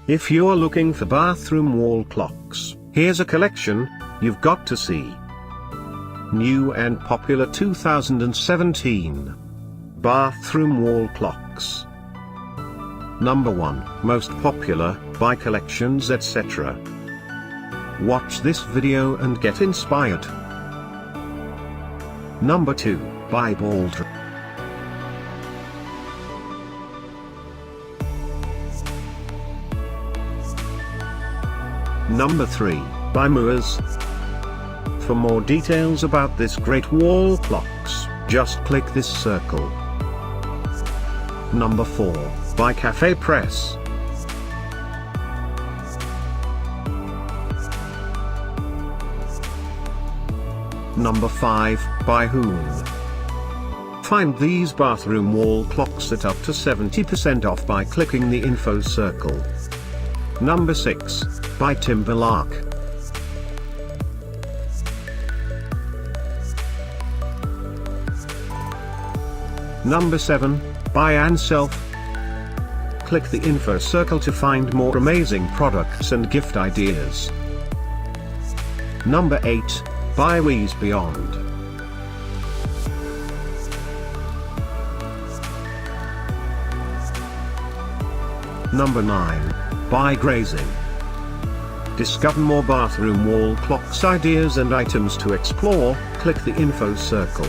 If you're looking for bathroom wall clocks, here's a collection you've got to see. New and popular 2017 bathroom wall clocks. Number 1, most popular, by collections etc. Watch this video and get inspired. Number 2, by Baldr. Number 3, by Mooas. For more details about this great wall clocks, just click this circle. Number 4, by CafePress. Number 5, by Haoun. Find these bathroom wall clocks at up to 70% off by clicking the info circle. Number 6, by Timberlark. Number 7, by Anself. Click the info circle to find more amazing products and gift ideas. Number 8, by Ivory Beyond. Number 9, by Grazing. Discover more bathroom wall clocks ideas and items to explore, click the info circle.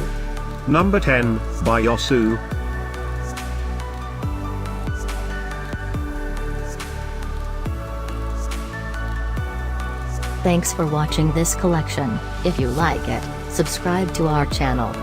Number 10, by Yosu. Thanks for watching this collection. If you like it, subscribe to our channel.